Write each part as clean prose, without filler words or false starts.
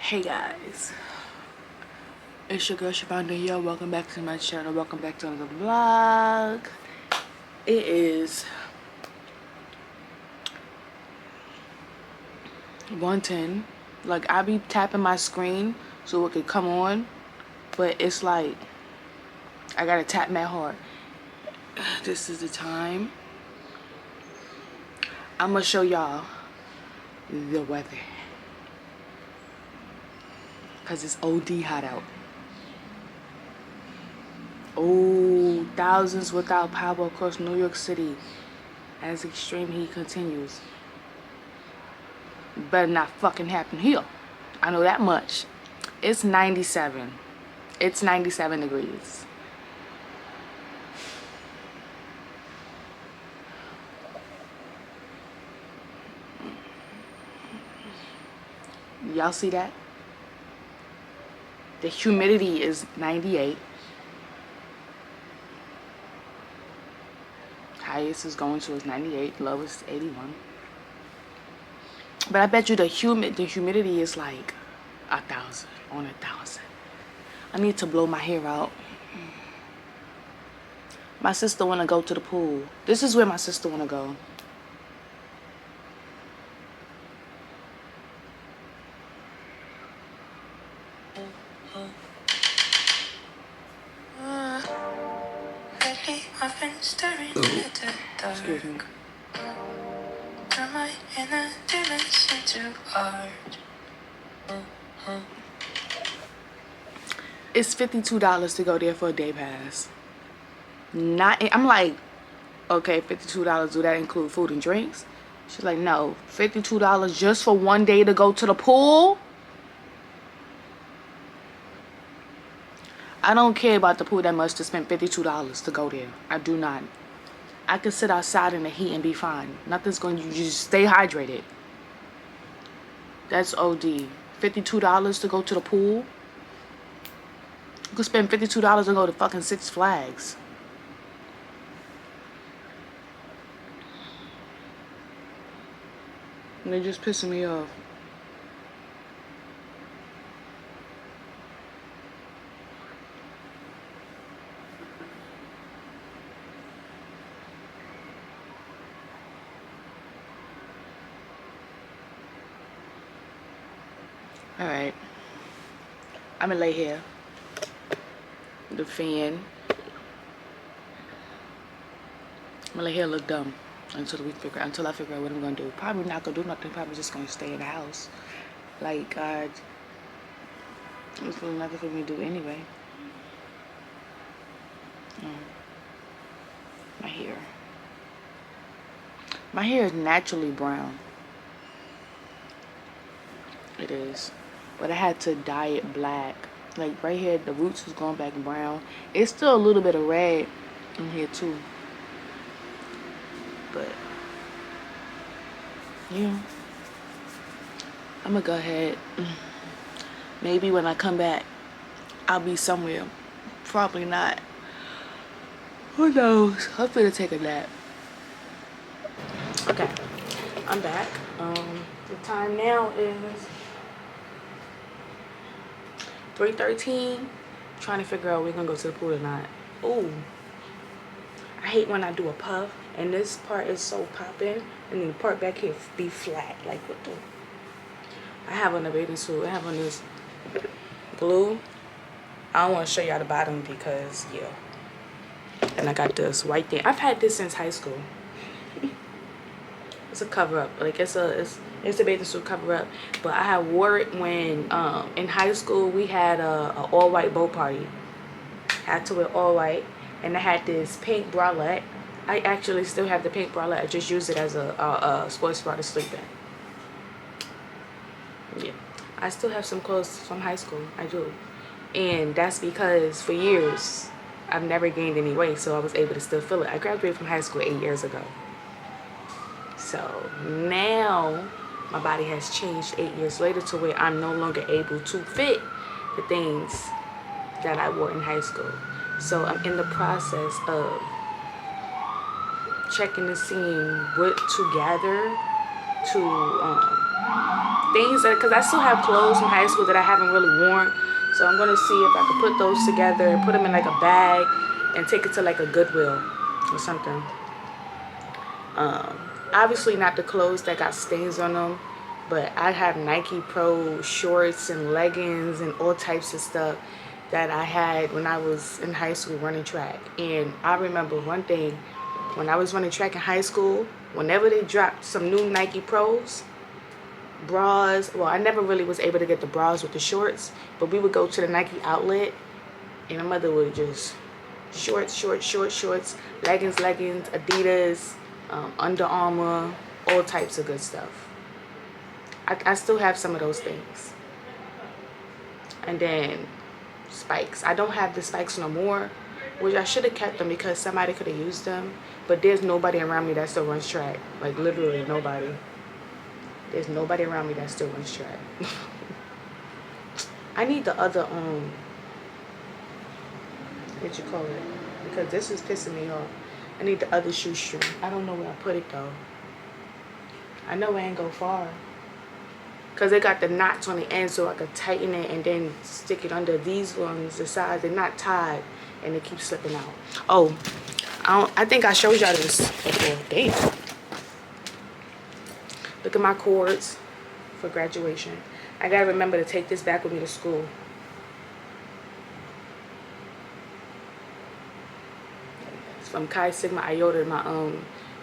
Hey guys, it's your girl Shavonda here. Welcome back to my channel. Welcome back to another vlog. It is 1:10. Like, I be tapping my screen so it could come on, but it's like I gotta tap my hard. This is the time. I'm gonna show y'all the weather, cause it's OD hot out. Oh, thousands without power across New York City as extreme heat continues. Better not fucking happen here. I know that much. It's 97. It's 97 degrees. Y'all see that? The humidity is 98. Highest is going to is 98. Lowest 81. But I bet you the humidity is like 1,000 on 1,000. I need to blow my hair out. My sister wanna go to the pool. This is where my sister wanna go. Excuse me. It's $52 to go there for a day pass. I'm like, okay, $52. Do that include food and drinks? She's like, no, $52 just for one day to go to the pool. I don't care about the pool that much to spend $52 to go there. I do not. I can sit outside in the heat and be fine. Nothing's going to, you just stay hydrated. That's OD. $52 to go to the pool. You could spend $52 to go to fucking Six Flags. And they're just pissing me off. Alright. I'm gonna lay here. The fan. I'm gonna lay here look dumb until I figure out what I'm gonna do. Probably not gonna do nothing. Probably just gonna stay in the house. Like, there's really nothing for me to do anyway. My hair. My hair is naturally brown. It is. But I had to dye it black. Like right here, the roots was going back brown. It's still a little bit of red in here too. But yeah, I'm gonna go ahead. Maybe when I come back, I'll be somewhere. Probably not. Who knows? I'm gonna take a nap. Okay, I'm back. The time now is 3:13. Trying to figure out if we're gonna go to the pool or not. Ooh, I hate when I do a puff and this part is so popping and then the part back here be flat. Like, what the? I have on a bathing suit. I have on this blue. I don't want to show y'all the bottom because yeah. And I got this white thing. I've had this since high school. It's a cover up. Like it's a bathing suit cover up. But I had wore it when in high school we had a all white bow party. Had to wear all white, and I had this pink bralette. I actually still have the pink bralette. I just use it as a sports bra to sleep in. Yeah, I still have some clothes from high school. I do, and that's because for years I've never gained any weight, so I was able to still feel it. I graduated from high school 8 years ago. So now my body has changed 8 years later to where I'm no longer able to fit the things that I wore in high school. So I'm in the process of checking and seeing what to gather to things that, because I still have clothes from high school that I haven't really worn. So I'm going to see if I can put those together and put them in like a bag and take it to like a Goodwill or something. Obviously not the clothes that got stains on them, but I have Nike Pro shorts and leggings and all types of stuff that I had when I was in high school running track. And I remember one thing, when I was running track in high school, whenever they dropped some new Nike Pros, bras, well, I never really was able to get the bras with the shorts, but we would go to the Nike outlet and my mother would just shorts, leggings, Adidas, Under Armour, all types of good stuff. I still have some of those things. And then spikes. I don't have the spikes no more, which I should have kept them because somebody could have used them, but there's nobody around me that still runs track. Like literally nobody. There's nobody around me that still runs track. I need the other what you call it, because this is pissing me off. I need the other shoestring. I don't know where I put it though. I know it ain't go far because they got the knots on the end, so I could tighten it and then stick it under these ones. The sides, they're not tied and they keep slipping out. Oh, I think I showed y'all this before. Damn. Look at my cords for graduation. I gotta remember to take this back with me to school. It's from Chi Sigma Iota, my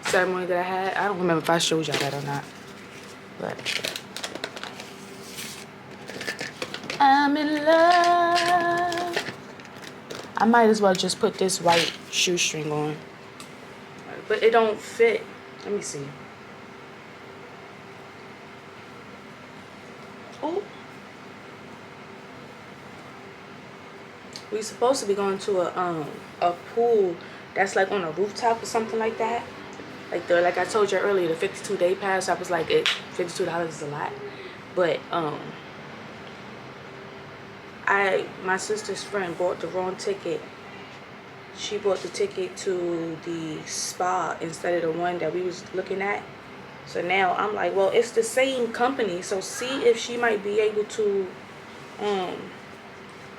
ceremony that I had. I don't remember if I showed y'all that or not, but I'm in love. I might as well just put this white shoestring on, but it don't fit. Let me see. Oh, we supposed to be going to a pool that's like on a rooftop or something like that. Like I told you earlier, the 52-day pass. I was like, $52 is a lot, but my sister's friend bought the wrong ticket. She bought the ticket to the spa instead of the one that we was looking at. So now I'm like, well, it's the same company, so see if she might be able to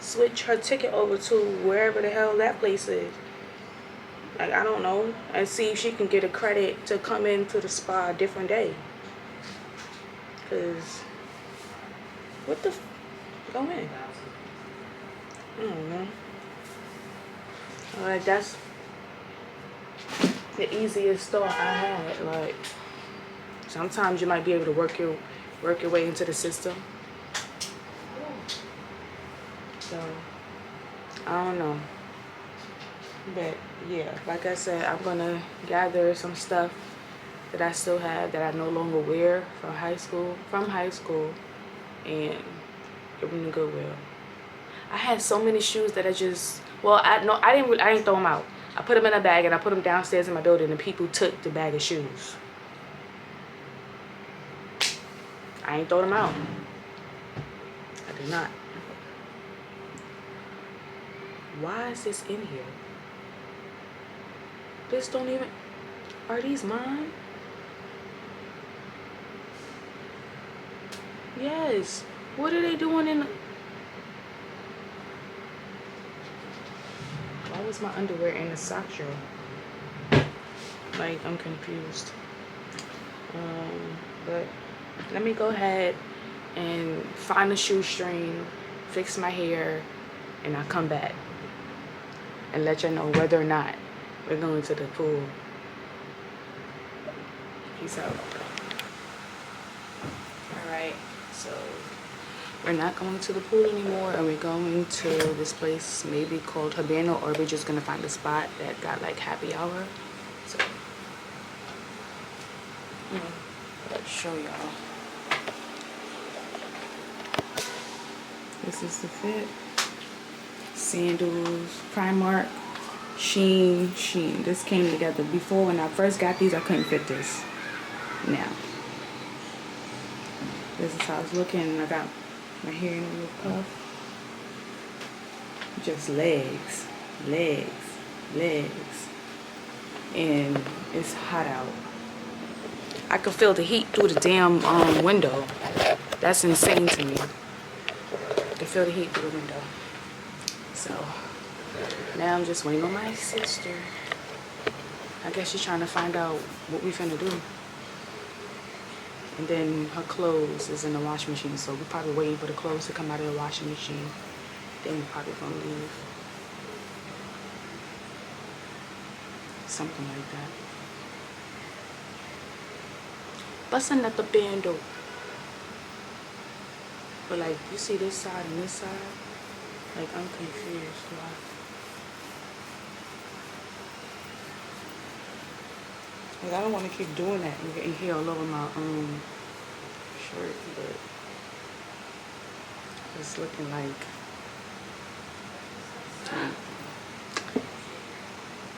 switch her ticket over to wherever the hell that place is. Like, I don't know. And see if she can get a credit to come into the spa a different day. Because, what the go in. I don't know. Alright, that's the easiest thought I had. Like, sometimes you might be able to work your way into the system. So, I don't know. But yeah, like I said, I'm gonna gather some stuff that I still have that I no longer wear from high school, and give them to Goodwill. I had so many shoes that I didn't throw them out. I put them in a bag and I put them downstairs in my building, and people took the bag of shoes. I ain't throw them out. I did not. Why is this in here? This don't even... Are these mine? Yes. What are they doing in the... Why was my underwear in the sock drawer? Like, I'm confused. But let me go ahead and find a shoestring, fix my hair, and I'll come back and let you know whether or not we're going to the pool. Peace out. Alright, so we're not going to the pool anymore, and we're going to this place maybe called Habana, or we're just going to find a spot that got like happy hour. So, let's show y'all. This is the fit. Sandals, Primark, Sheen. This came together. Before, when I first got these, I couldn't fit this. Now, this is how it's looking. I got my hair in a little puff. Just legs. And it's hot out. I could feel the heat through the damn window. That's insane to me. I can feel the heat through the window. So now I'm just waiting on my sister. I guess she's trying to find out what we finna do. And then her clothes is in the washing machine, so we're probably waiting for the clothes to come out of the washing machine. Then we're probably gonna leave. Something like that. Busting at the bando. But like, you see this side and this side? Like, I'm confused. Why? Like, I don't want to keep doing that and getting hair all over my shirt, but it's looking like.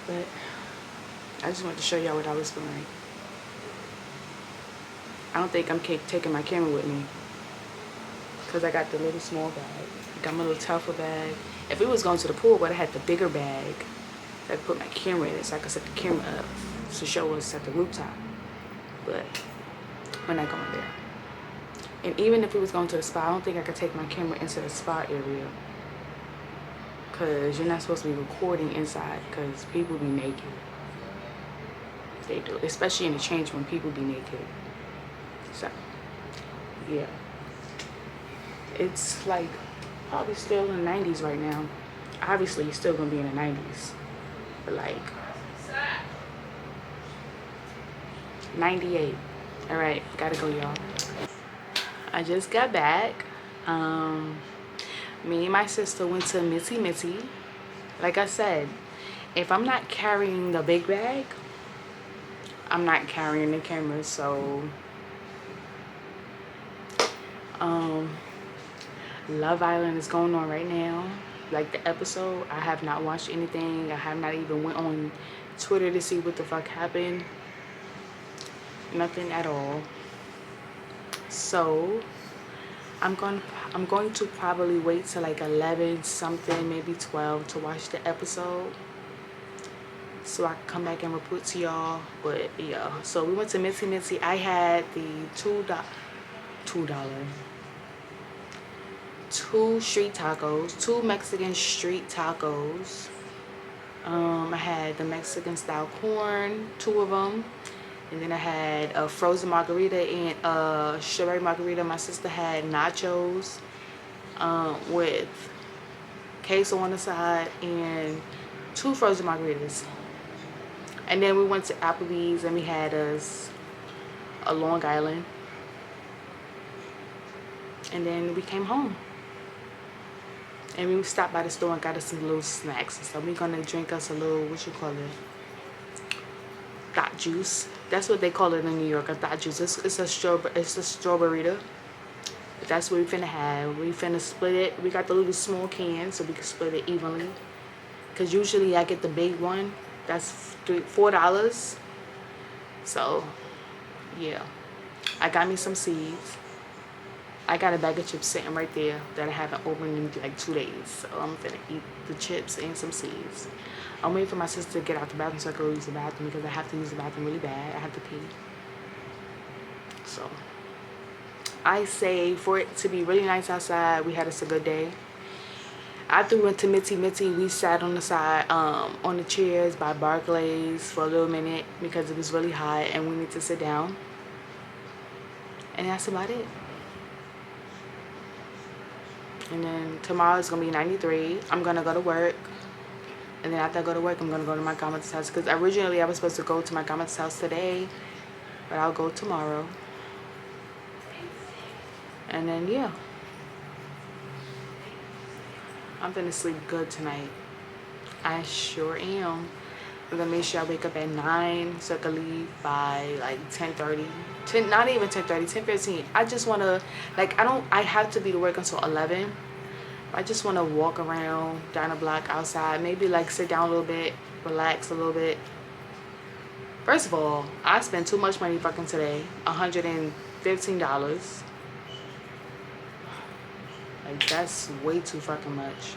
But I just wanted to show y'all what I was wearing. I don't think I'm taking my camera with me because I got the little small bag. I got my little Telfar bag. If it was going to the pool, but I had the bigger bag, I could put my camera in it so I could set the camera up to show us at the rooftop. But we're not going there. And even if we was going to the spa, I don't think I could take my camera into the spa area because you're not supposed to be recording inside because people be naked. They do, especially in the change room, people be naked. So, yeah. It's like probably still in the 90s right now. Obviously, it's still gonna be in the 90s. But like 98. All right, gotta go, y'all. I just got back. Me and my sister went to Mitty Mitty. Like I said, if I'm not carrying the big bag, I'm not carrying the camera. So Love Island is going on right now. Like the episode, I have not watched anything. I have not even went on Twitter to see what the fuck happened. Nothing at all. So I'm going to probably wait till like 11 something, maybe 12 to watch the episode, so I can come back and report to y'all. But yeah, so we went to Mitty Mitty. I had the two street tacos, two Mexican street tacos. I had the Mexican style corn, 2 of them. And then I had a frozen margarita and a strawberry margarita. My sister had nachos with queso on the side and 2 frozen margaritas. And then we went to Applebee's and we had us a Long Island. And then we came home. And we stopped by the store and got us some little snacks. So we're gonna drink us a little, what you call it? Thought juice. That's what they call it in New York, a thought juice. It's a strawberry. But that's what we finna have. We finna split it. We got the little small can so we can split it evenly. Cause usually I get the big one. That's $4. So yeah, I got me some seeds. I got a bag of chips sitting right there that I haven't opened in like 2 days. So I'm finna eat the chips and some seeds. I'm waiting for my sister to get out the bathroom so I can go use the bathroom because I have to use the bathroom really bad. I have to pee. So I say for it to be really nice outside, we had us a good day. After we went to Mitty Mitty, we sat on the side, on the chairs by Barclays for a little minute because it was really hot and we need to sit down. And that's about it. And then tomorrow is going to be 93. I'm going to go to work. And then after I go to work, I'm going to go to my grandmother's house. Because originally I was supposed to go to my grandmother's house today. But I'll go tomorrow. And then, yeah. I'm going to sleep good tonight. I sure am. I'm going to make sure I wake up at 9 so I can leave by like 10:30. Not even 10:30, 10:15. I just want to, like, I have to be to work until 11. I just want to walk around down the block outside. Maybe like sit down a little bit, relax a little bit. First of all, I spent too much money fucking today. $115. Like, that's way too fucking much.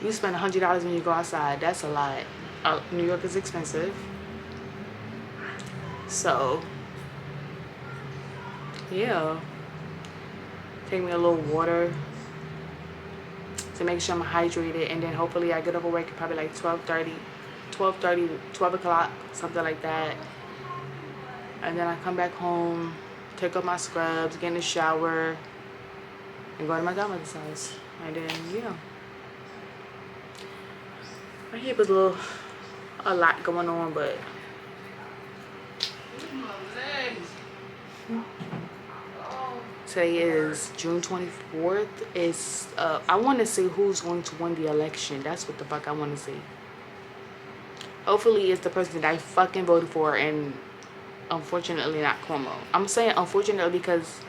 You spend $100 when you go outside. That's a lot. New York is expensive. So yeah, take me a little water to make sure I'm hydrated, and then hopefully I get over work at probably like 12 o'clock, something like that. And then I come back home, take off my scrubs, get in the shower, and go to my godmother's house. And then, yeah. My hip was a lot going on, but today is June 24th. It's I want to see who's going to win the election. That's what the fuck I want to see. Hopefully it's the person that I fucking voted for, and unfortunately not Cuomo. I'm saying unfortunately because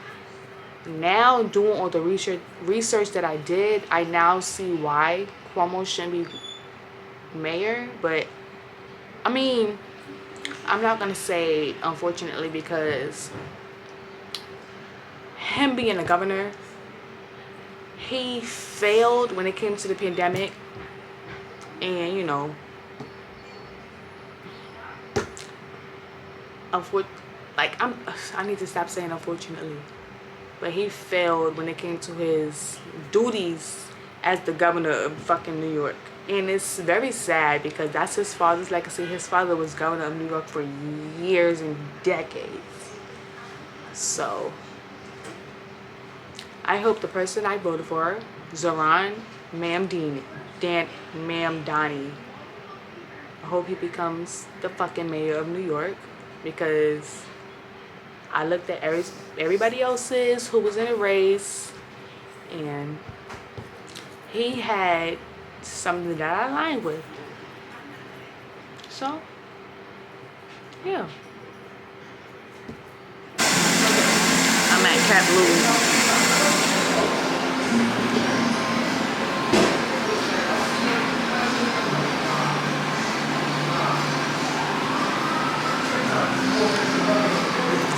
now doing all the research that I did, I now see why Cuomo shouldn't be mayor. But I mean, I'm not gonna say unfortunately because him being a governor, he failed when it came to the pandemic, and you know, I need to stop saying unfortunately, but he failed when it came to his duties as the governor of fucking New York. And it's very sad because that's his father's legacy. His father was governor of New York for years and decades. So I hope the person I voted for, Zoran Mamdani, I hope he becomes the fucking mayor of New York, because I looked at everybody else's who was in a race, and he had something that I aligned with. So, yeah. I'm at Cat Blue.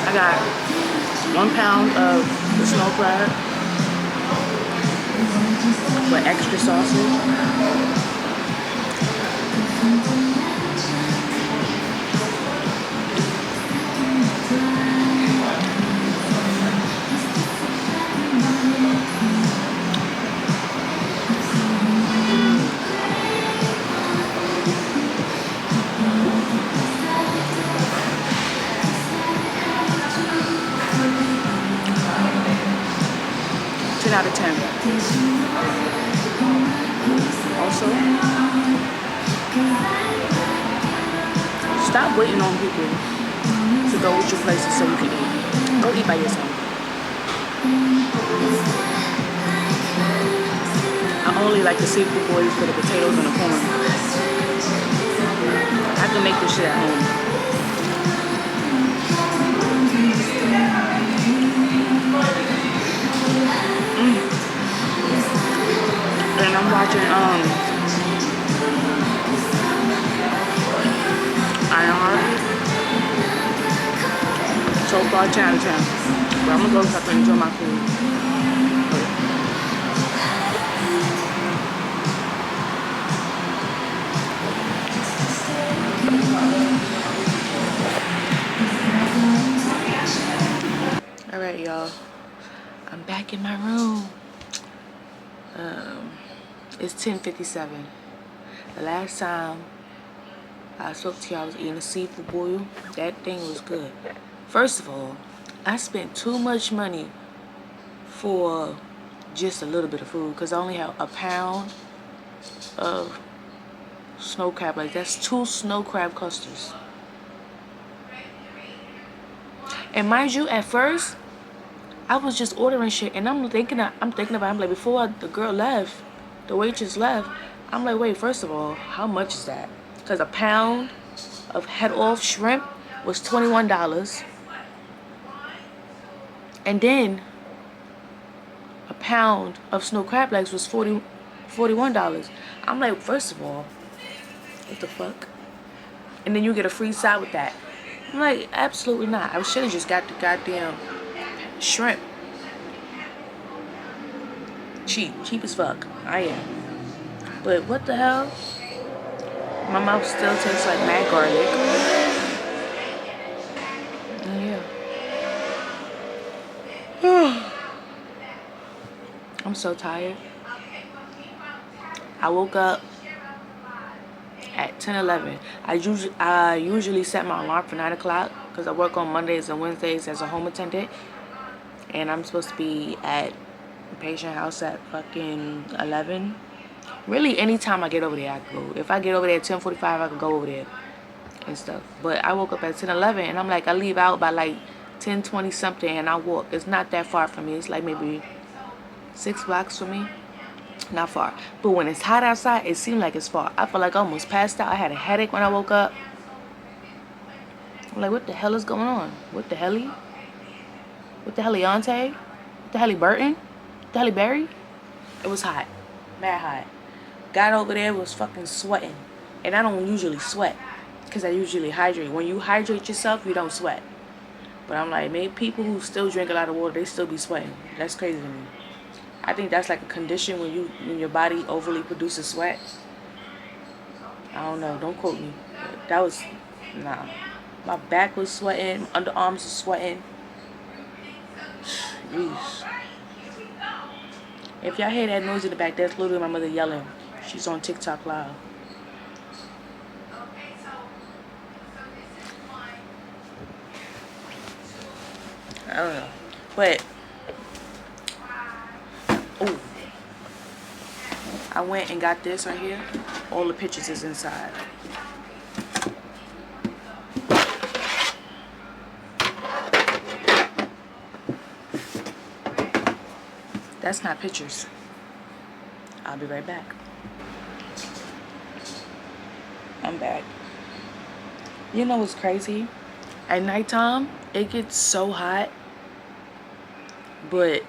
I got 1 pound of the snow crab with extra sausage. Out of 10. Also, stop waiting on people to go with your places so you can eat. Go eat by yourself. I only like the seafood boys for the potatoes and the corn. I can make this shit at home. And I'm watching Ironheart. So far 10 out of 10. But I'm gonna go so I can enjoy my food. Alright, y'all. I'm back in my room. It's 10:57. The last time I spoke to you, I was eating a seafood boil. That thing was good. First of all, I spent too much money for just a little bit of food, because I only have a pound of snow crab. Like, that's 2 snow crab clusters. And mind you, at first I was just ordering shit, and I'm thinking about I'm like, before the girl left, the waitress left, I'm like, wait, first of all, how much is that? Because a pound of head off shrimp was $21, and then a pound of snow crab legs was $41. I'm like, first of all, what the fuck? And then you get a free side with that. I'm like, absolutely not. I should have just got the goddamn shrimp. Cheap as fuck. I am. But what the hell? My mouth still tastes like mad garlic. I'm so tired. I woke up at 10:11. I usually set my alarm for 9 o'clock because I work on Mondays and Wednesdays as a home attendant, and I'm supposed to be at the patient house at fucking 11. Really, anytime I get over there, I can go. If I get over there at 10:45, I can go over there and stuff. But I woke up at 10:11, and I'm like, I leave out by like 10:20 something, and I walk. It's not that far from me. It's like maybe 6 blocks from me. Not far. But when it's hot outside, it seems like it's far. I feel like I almost passed out. I had a headache when I woke up. I'm like, what the hell is going on? What the helly? What the heliante? What the helly Burton? What the helly Berry? It was hot. Mad hot. Got over there, was fucking sweating. And I don't usually sweat because I usually hydrate. When you hydrate yourself, you don't sweat. But I'm like, maybe people who still drink a lot of water, they still be sweating. That's crazy to me. I think that's like a condition when your body overly produces sweat. I don't know. Don't quote me. That was, nah. My back was sweating. My underarms was sweating. Yeesh. If y'all hear that noise in the back, that's literally my mother yelling. She's on TikTok live. I don't know. But, ooh. I went and got this right here. All the pictures is inside. That's not pictures. I'll be right back. I'm back. You know what's crazy? At nighttime, it gets so hot, but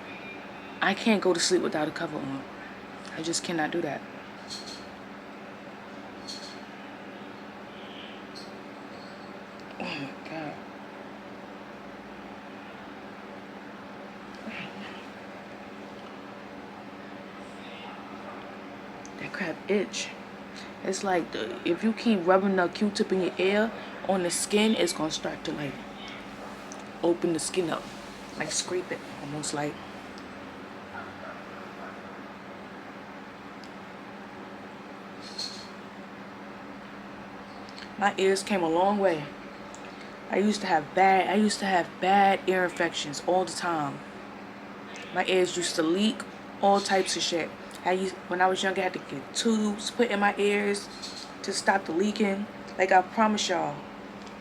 I can't go to sleep without a cover on. I just cannot do that. Oh my God. That crap itch. It's like if you keep rubbing the Q-tip in your ear on the skin, it's gonna start to like open the skin up, like scrape it, almost like. My ears came a long way. I used to have bad ear infections all the time. My ears used to leak, all types of shit. When I was younger, I had to get tubes put in my ears to stop the leaking. Like I promise y'all,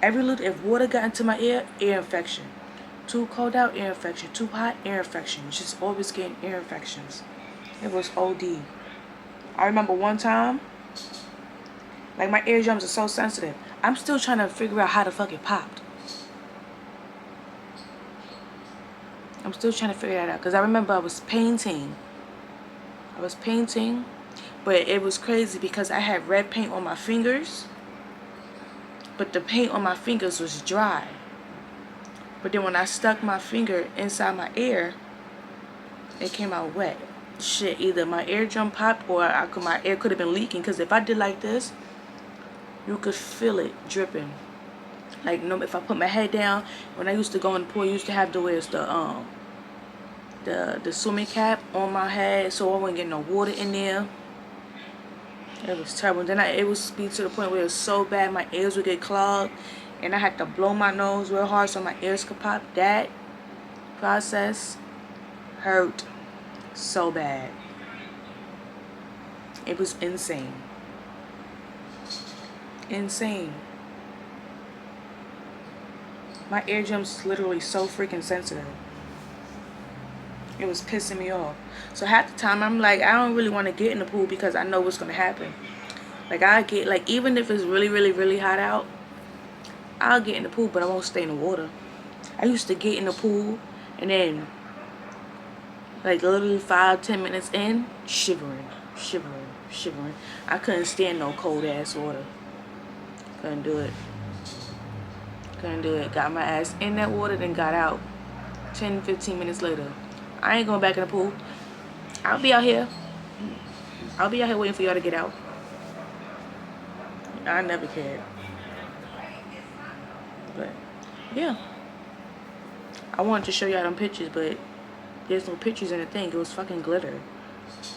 if water got into my ear infection. Too cold out, ear infection. Too hot, ear infection. Just always getting ear infections. It was OD. I remember one time, like my eardrums are so sensitive. I'm still trying to figure out how the fuck it popped. I'm still trying to figure that out. Because I remember I was painting, but it was crazy because I had red paint on my fingers, but the paint on my fingers was dry. But then when I stuck my finger inside my ear, it came out wet. Shit, either my eardrum popped or my ear could have been leaking. Because if I did like this, you could feel it dripping. Like, if I put my head down, when I used to go in the pool, I used to have to wear the swimming cap on my head so I wouldn't get no water in there. It was terrible. Then it would be to the point where it was so bad my ears would get clogged and I had to blow my nose real hard so my ears could pop. That process hurt so bad. It was insane. Insane. My eardrums literally so freaking sensitive. It was pissing me off. So half the time I'm like, I don't really want to get in the pool because I know what's going to happen. Like even if it's really, really, really hot out, I'll get in the pool, but I won't stay in the water. I used to get in the pool and then like literally 5-10 minutes in, shivering. I couldn't stand no cold ass water. Couldn't do it. Got my ass in that water, then got out 10-15 minutes later. I ain't going back in the pool. I'll be out here waiting for y'all to get out. I never cared. But yeah, I wanted to show y'all them pictures, but there's no pictures in the thing. It was fucking glitter.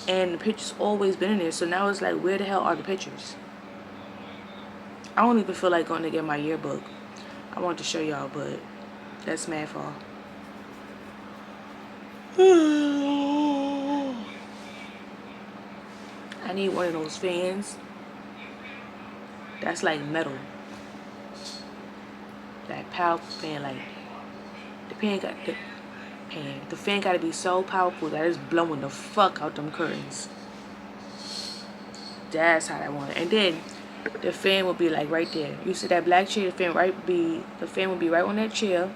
And the pictures always been in there. So now it's like, where the hell are the pictures? I don't even feel like going to get my yearbook. I want to show y'all, but that's mad fall. I need one of those fans that's like metal. That powerful fan, like the fan gotta be so powerful that it's blowing the fuck out them curtains. That's how I want it. And then the fan will be like right there. You see that black chair? The fan will be right on that chair,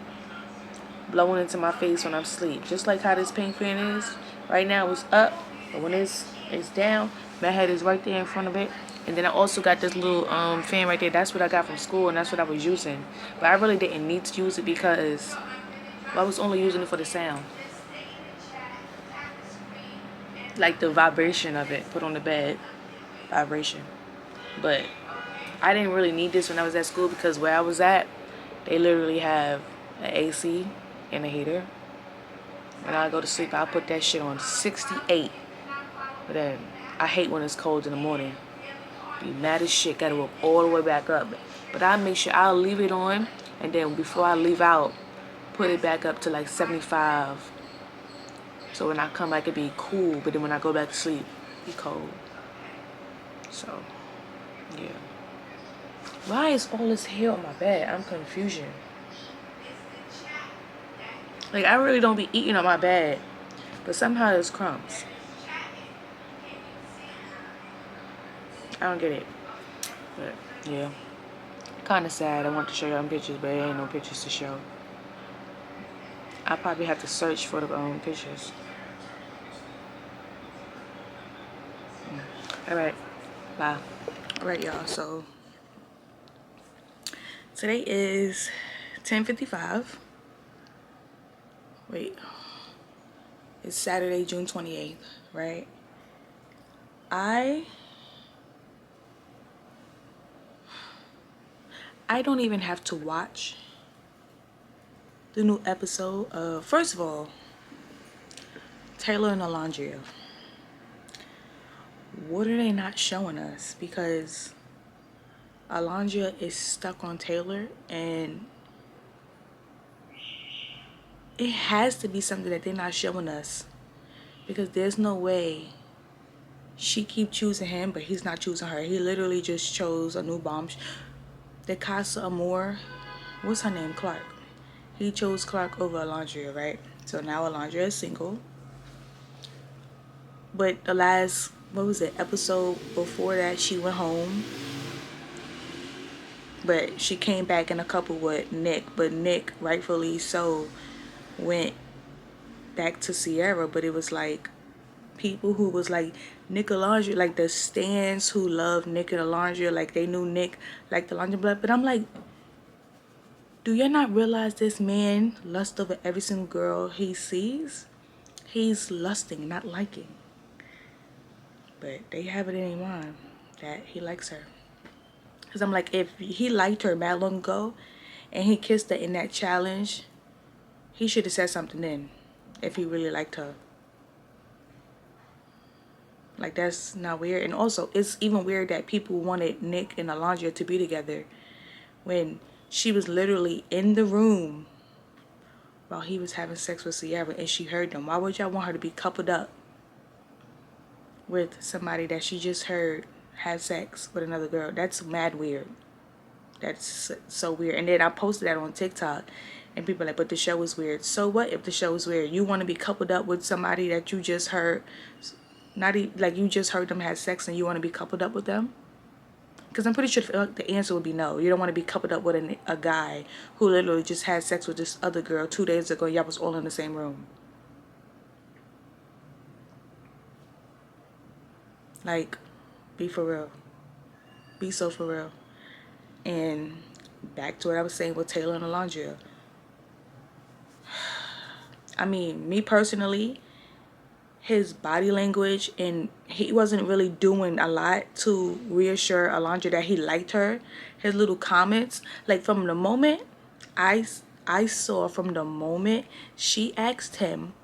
blowing into my face when I'm asleep. Just like how this pink fan is. Right now it's up, but when it's down, my head is right there in front of it. And then I also got this little fan right there. That's what I got from school, and that's what I was using. But I really didn't need to use it because I was only using it for the sound. Like the vibration of it, put on the bed, vibration. But I didn't really need this when I was at school because where I was at, they literally have an AC and a heater. When I go to sleep, I'll put that shit on 68. But then I hate when it's cold in the morning. Be mad as shit, gotta work all the way back up. But I make sure I'll leave it on, and then before I leave out, put it back up to like 75. So when I come back, it be cool. But then when I go back to sleep, it be cold. So, yeah. Why is all this hair on my bed? I'm confusion. Like, I really don't be eating on my bed. But somehow there's crumbs. I don't get it. But, yeah. Kind of sad. I want to show y'all pictures, but there ain't no pictures to show. I probably have to search for the pictures. Alright. Bye. Alright, y'all. So, today is 10:55. Wait. It's Saturday, June 28th, right? I don't even have to watch the new episode of, first of all, Taylor and Alondria. What are they not showing us? Because Alondria is stuck on Taylor, and it has to be something that they're not showing us. Because there's no way she keep choosing him, but he's not choosing her. He literally just chose a new bomb. The Casa Amor, what's her name? Clark. He chose Clark over Alondria, right? So now Alondria is single. But the last, episode before that, she went home. But she came back in a couple with Nick. But Nick, rightfully so, went back to Sierra. But it was like people who was like Nick Alondria, like the stans who loved Nick and Alondria, like they knew Nick like the Alondria blood. But I'm like, do y'all not realize this man lusts over every single girl he sees? He's lusting, not liking. But they have it in their mind that he likes her. Because I'm like, if he liked her mad long ago and he kissed her in that challenge, he should have said something then if he really liked her. Like, that's not weird. And also, it's even weird that people wanted Nick and Alondria to be together when she was literally in the room while he was having sex with Sierra and she heard them. Why would y'all want her to be coupled up with somebody that she just heard have sex with another girl? That's mad weird. That's so weird. And then I posted that on TikTok and people are like, but the show is weird. So what if the show is weird? You want to be coupled up with somebody that you just heard, not even, like you just heard them have sex and you want to be coupled up with them? Because I'm pretty sure the answer would be no. You don't want to be coupled up with a guy who literally just had sex with this other girl 2 days ago. Y'all was all in the same room. Like, be for real. Be so for real. And back to what I was saying with Taylor and Alondria. I mean, me personally, his body language, and he wasn't really doing a lot to reassure Alondria that he liked her. His little comments, like from the moment I saw from the moment she asked him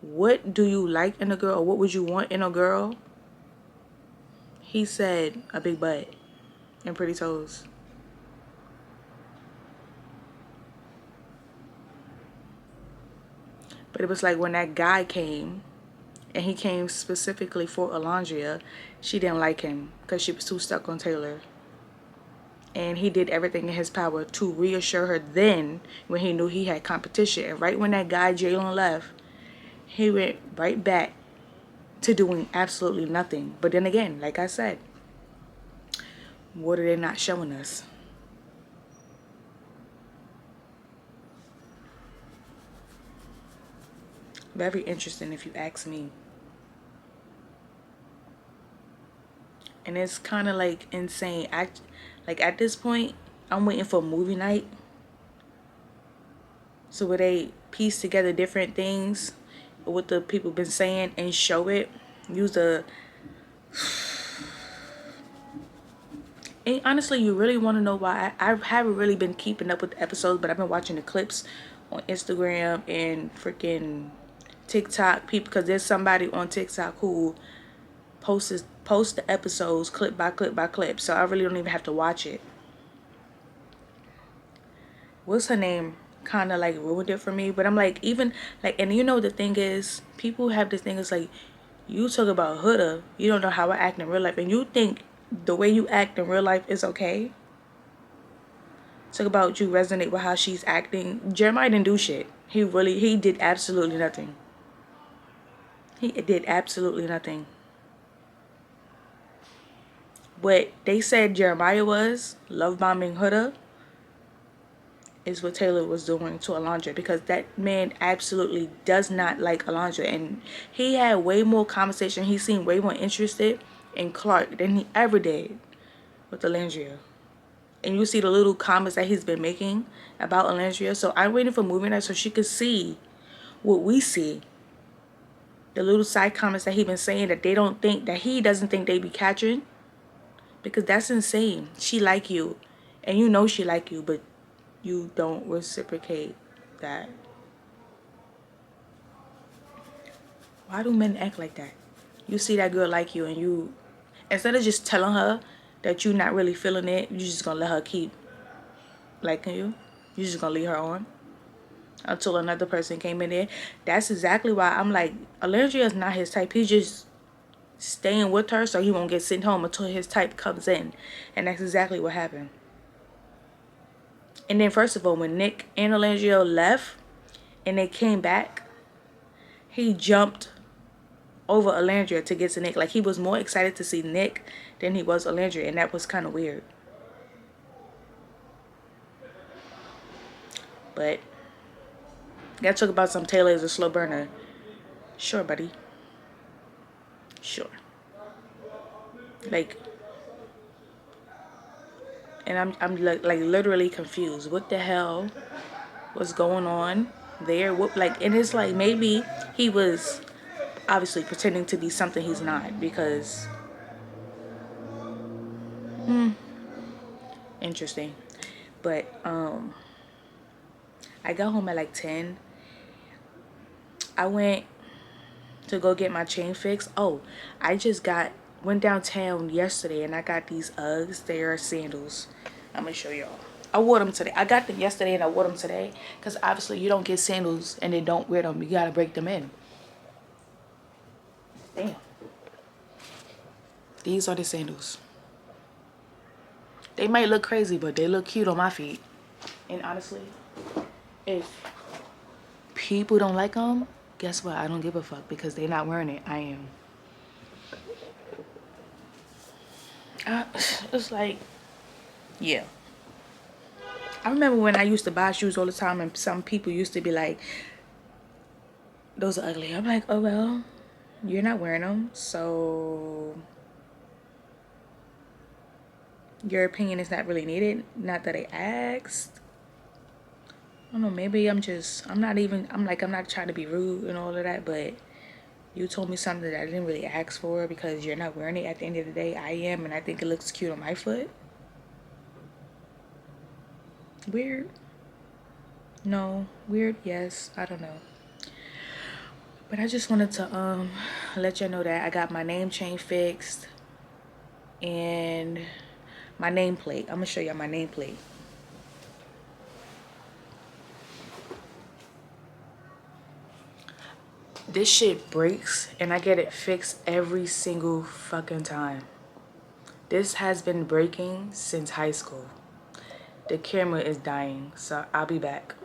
what do you like in a girl, or what would you want in a girl? He said a big butt and pretty toes. But it was like when that guy came, and he came specifically for Alondria, she didn't like him because she was too stuck on Taylor. And he did everything in his power to reassure her then when he knew he had competition. And right when that guy Jalen left, he went right back to doing absolutely nothing. But then again, like I said, what are they not showing us? Very interesting if you ask me. And it's kind of like insane. Like at this point, I'm waiting for movie night. So where they piece together different things, what the people been saying, and show it. Use the... And honestly, you really want to know why? I haven't really been keeping up with the episodes, but I've been watching the clips on Instagram and freaking TikTok. People, because there's somebody on TikTok who posts the episodes clip by clip by clip. So I really don't even have to watch it. What's her name? Kind of like ruined it for me. But I'm like, even like, and you know the thing is, people have this thing. It's like, you talk about Huda, you don't know how I act in real life, and you think the way you act in real life is okay. Talk about you resonate with how she's acting. Jeremiah didn't do shit. He did absolutely nothing. He did absolutely nothing. What they said Jeremiah was love bombing Huda is what Taylor was doing to Alondra, because that man absolutely does not like Alondra, and he had way more conversation. He seemed way more interested in Clark than he ever did with Alondra. And you see the little comments that he's been making about Alondra. So I'm waiting for movie night so she could see what we see. The little side comments that he been saying that he doesn't think they be catching. Because that's insane. She like you. And you know she like you, but you don't reciprocate that. Why do men act like that? You see that girl like you, and you, instead of just telling her that you're not really feeling it, you just gonna let her keep liking you. You just gonna leave her on until another person came in there. That's exactly why I'm like, Alondra is not his type. He's just staying with her so he won't get sent home until his type comes in. And that's exactly what happened. And then first of all, when Nick and Alondra left and they came back, he jumped over Alondra to get to Nick. Like, he was more excited to see Nick than he was Alondra, and that was kind of weird. But gotta talk about some Taylor is a slow burner. Sure, buddy. Sure. Like, and I'm like literally confused. What the hell was going on there? What, like, and it's like maybe he was obviously pretending to be something he's not, because interesting. But I got home at like 10. I went to go get my chain fixed. Oh, I just went downtown yesterday and I got these Uggs. They are sandals. I'm gonna show y'all. I wore them today. I got them yesterday and I wore them today, because obviously you don't get sandals and they don't wear them. You gotta break them in. Damn. These are the sandals. They might look crazy, but they look cute on my feet. And honestly, if people don't like them, guess what? I don't give a fuck, because they're not wearing it. I am. It's like, yeah. I remember when I used to buy shoes all the time, and some people used to be like, those are ugly. I'm like, oh well, you're not wearing them, so your opinion is not really needed. Not that I asked. I don't know, maybe I'm not trying to be rude and all of that, but you told me something that I didn't really ask for because you're not wearing it. At the end of the day, I am, and I think it looks cute on my foot. Weird. No. Weird, yes. I don't know. But I just wanted to let you know that I got my name chain fixed and my nameplate. I'm gonna show y'all my nameplate. This shit breaks and I get it fixed every single fucking time. This has been breaking since high school. The camera is dying, so I'll be back.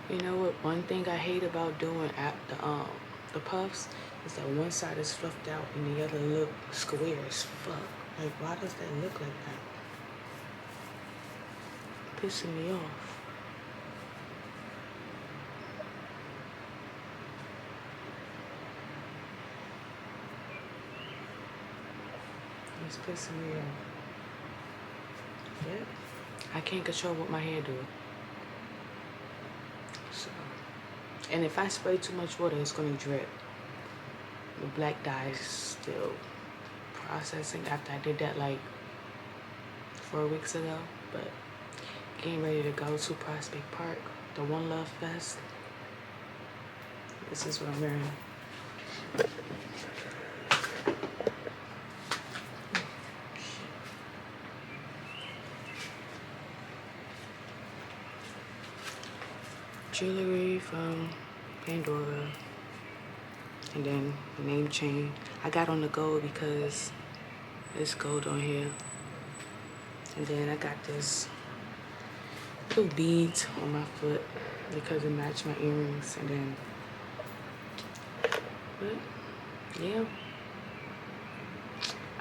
You know what? One thing I hate about doing at the puffs is that one side is fluffed out and the other look square as fuck. Like, why does that look like that? Pissing me off. It's pissing me off. Yep. I can't control what my hair do. So, and if I spray too much water, it's gonna drip. The black dye is still processing after I did that like 4 weeks ago. But getting ready to go to Prospect Park, the One Love Fest. This is what I'm wearing. Jewelry from Pandora, and then the name chain. I got on the gold because there's gold on here, and then I got this little beads on my foot because it matched my earrings. And then, but yeah,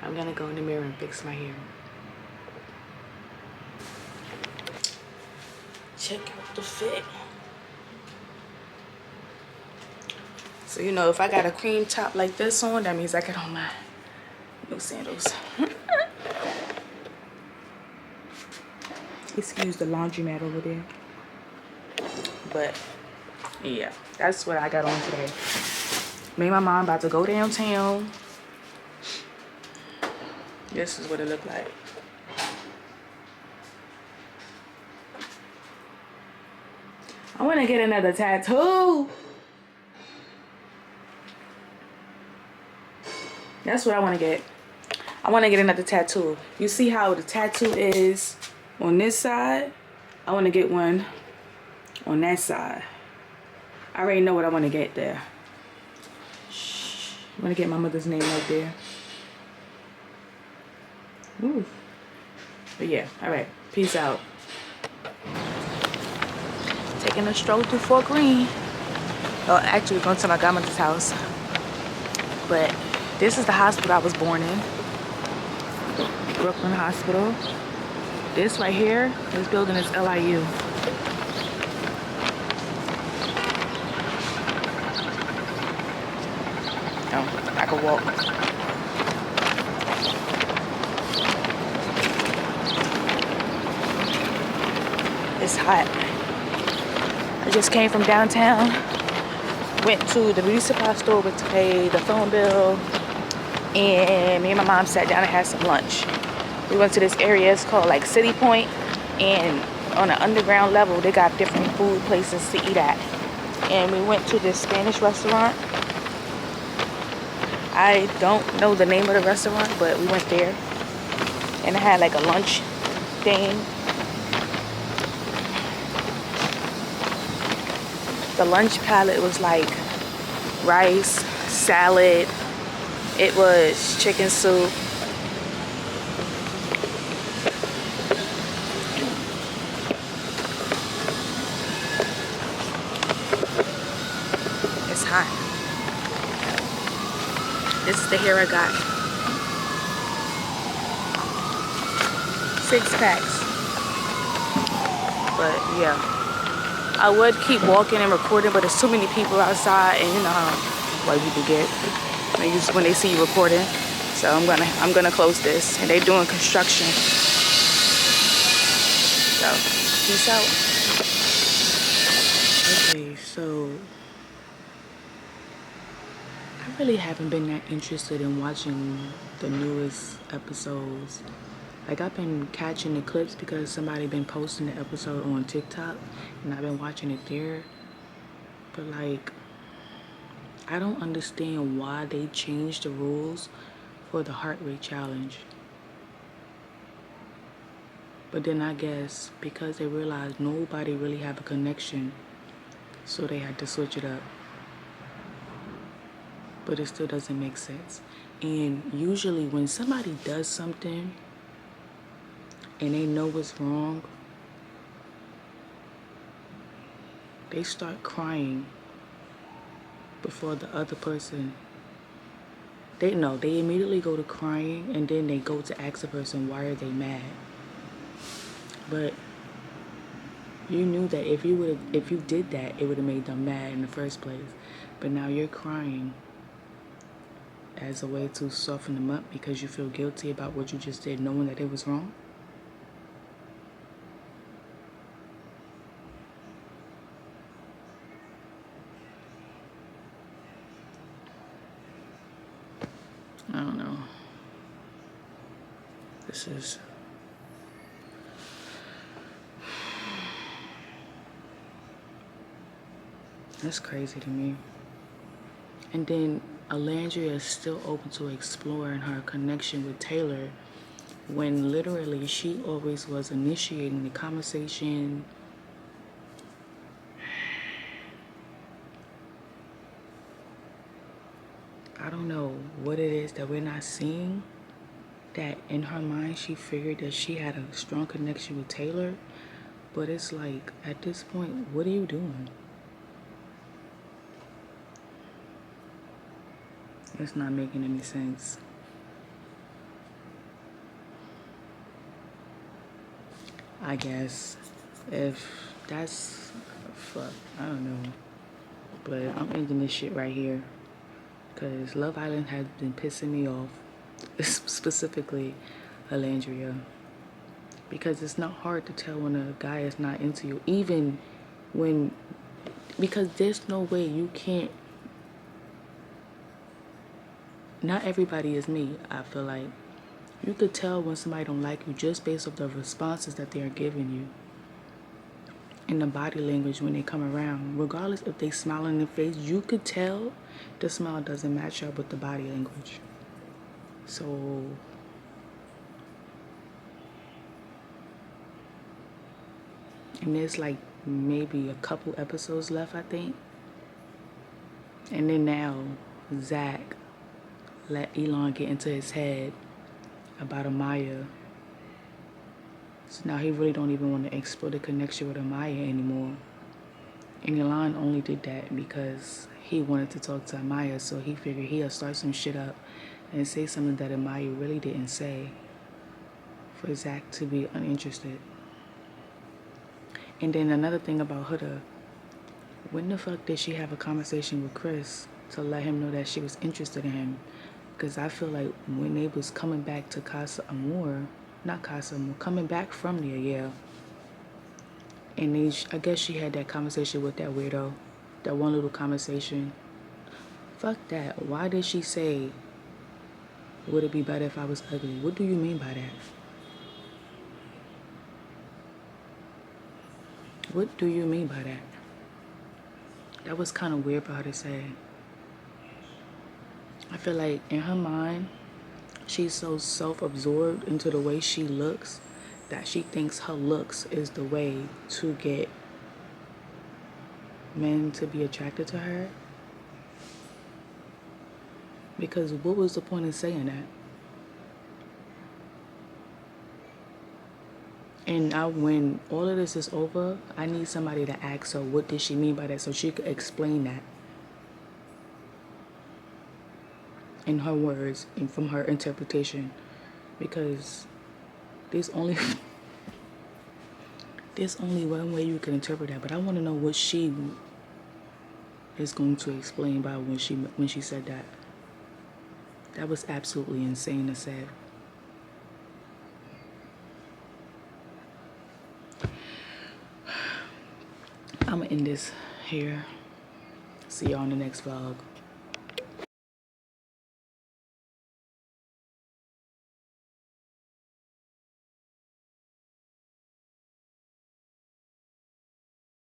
I'm gonna go in the mirror and fix my hair. Check out the fit. So, you know, if I got a cream top like this on, that means I got on my new sandals. Excuse the laundromat over there. But, yeah, that's what I got on today. Me and my mom about to go downtown. This is what it looked like. I want to get another tattoo. That's what I want to get. I want to get another tattoo. You see how the tattoo is on this side? I want to get one on that side. I already know what I want to get there. I want to get my mother's name right there. Ooh. But yeah, all right. Peace out. Taking a stroll through Fort Greene. Oh, actually going to my grandmother's house. But this is the hospital I was born in. Brooklyn Hospital. This right here, this building is LIU. Oh, I can walk. It's hot. I just came from downtown. Went to the beauty supply store to pay the phone bill. And me and my mom sat down and had some lunch. We went to this area, it's called like City Point, and on an underground level they got different food places to eat at. And we went to this Spanish restaurant. I don't know the name of the restaurant, but we went there and it had like a lunch thing. The lunch palette was like rice, salad. It was chicken soup. It's hot. This is the hair I got. 6 packs. But yeah, I would keep walking and recording, but there's too many people outside, and you know how white people get. When they see you recording. So I'm gonna close this, and they're doing construction. So peace out. Okay, so I really haven't been that interested in watching the newest episodes. Like, I've been catching the clips because somebody been posting the episode on TikTok, and I've been watching it there. But like, I don't understand why they changed the rules for the heart rate challenge. But then I guess because they realized nobody really have a connection, so they had to switch it up. But it still doesn't make sense. And usually when somebody does something and they know it's wrong, they start crying before the other person. They immediately go to crying, and then they go to ask the person, why are they mad? But you knew that if you did that, it would have made them mad in the first place. But now you're crying as a way to soften them up because you feel guilty about what you just did, knowing that it was wrong. I don't know. That's crazy to me. And then Alandria is still open to exploring her connection with Taylor when literally she always was initiating the conversation. I don't know what it is that we're not seeing, that in her mind she figured that she had a strong connection with Taylor, but it's like, at this point, what are you doing? It's not making any sense. I guess if that's fuck, I don't know. But I'm ending this shit right here because Love Island has been pissing me off, specifically Alandria, because it's not hard to tell when a guy is not into you, even when, because there's no way you can't. Not everybody is me. I feel like you could tell when somebody don't like you just based off the responses that they are giving you and the body language when they come around. Regardless if they smile in their face, you could tell the smile doesn't match up with the body language. So and there's like maybe a couple episodes left, I think. And then now Zach let Elon get into his head about Amaya. So now he really don't even want to explore the connection with Amaya anymore. And Elon only did that because he wanted to talk to Amaya, so he figured he'll start some shit up and say something that Amaya really didn't say for Zach to be uninterested. And then another thing about Huda, when the fuck did she have a conversation with Chris to let him know that she was interested in him? Because I feel like when they was coming back to Casa Amor, not Casa Amor, coming back from there, yeah. And I guess she had that conversation with that weirdo, that one little conversation. Fuck that. Why did she say, would it be better if I was ugly? What do you mean by that? What do you mean by that? That was kind of weird for her to say. I feel like in her mind, she's so self-absorbed into the way she looks that she thinks her looks is the way to get men to be attracted to her. Because what was the point in saying that? And when all of this is over, I need somebody to ask her what did she mean by that so she could explain that in her words and from her interpretation. Because there's only one way you can interpret that. But I want to know what she is going to explain by when she said that. That was absolutely insane to say. I'm gonna end this here. See y'all in the next vlog.